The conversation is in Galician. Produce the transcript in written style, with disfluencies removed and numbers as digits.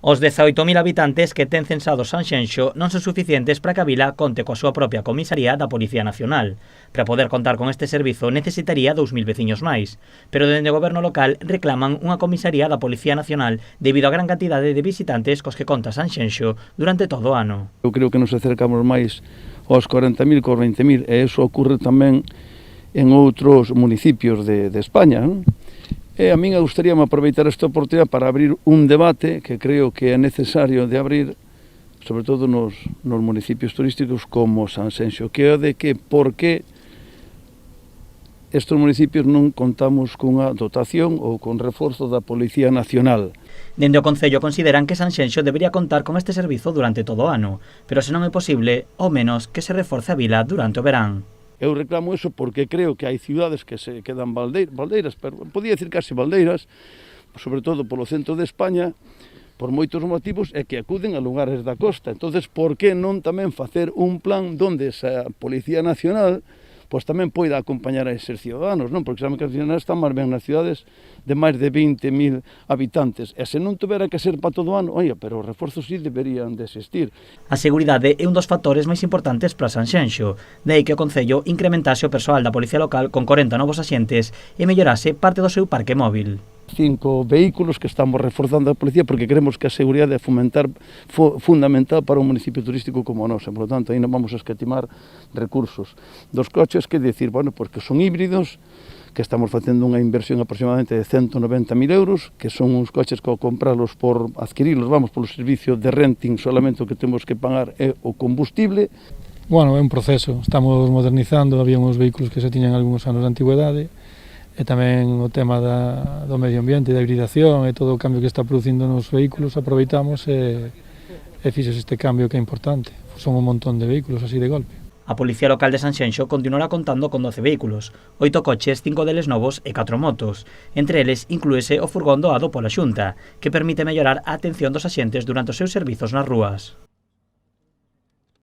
Os 18.000 habitantes que ten censado Sanxenxo non son suficientes para que a vila conte coa súa propia comisaría da Policía Nacional. Para poder contar con este servizo necesitaría 2.000 veciños máis, pero dende o goberno local reclaman unha comisaría da Policía Nacional debido á gran cantidade de visitantes cos que conta Sanxenxo durante todo o ano. Eu creo que nos acercamos máis aos 40.000 que aos 20.000, e iso ocorre tamén en outros municipios de España, non? E a min gustaríame aproveitar esta oportunidade para abrir un debate que creo que é necesario de abrir, sobre todo nos municipios turísticos como Sanxenxo, que é de que por que estes municipios non contamos cunha dotación ou con reforzo da Policía Nacional. Dende o Concello consideran que Sanxenxo debería contar con este servizo durante todo o ano, pero se non é posible, ao menos que se reforce a vila durante o verán. Eu reclamo iso porque creo que hai ciudades que se quedan baldeiras, pero podía decir case baldeiras, sobre todo polo centro de España, por moitos motivos, e que acuden a lugares da costa. Entonces, por que non tamén facer un plan onde esa Policía Nacional pois tamén poida acompañar a eses ciudadanos, non? Porque sabemos que as ciudadanas están máis ben nas cidades de máis de 20.000 habitantes. E se non tuvera que ser para todo o ano, oia, pero os reforzos sí deberían de existir. A seguridade é un dos factores máis importantes para Sanxenxo, de aí que o Concello incrementase o persoal da Policía Local con 40 novos axentes e mellorase parte do seu parque móvil. 5 vehículos que estamos reforzando a policía porque creemos que a seguridade é fundamental para un municipio turístico como o noso, por lo tanto, aí non vamos a escatimar recursos. Dos coches, que decir, bueno, porque son híbridos, que estamos facendo unha inversión aproximadamente de 190.000 euros, que son uns coches que ao comprarlos por adquirirlos, vamos, polo servicio de renting, solamente o que temos que pagar é o combustible. Bueno, é un proceso, estamos modernizando, había uns vehículos que se tiñan algúns anos de antigüedade, e tamén o tema do medio ambiente, da hibridación e todo o cambio que está producindo nos vehículos, aproveitamos e fixos este cambio que é importante. Son un montón de vehículos así de golpe. A Policía Local de Sanxenxo continuará contando con 12 vehículos, 8 coches, 5 deles novos e 4 motos. Entre eles inclúese o furgón doado pola Xunta, que permite mellorar a atención dos axentes durante os seus servizos nas rúas.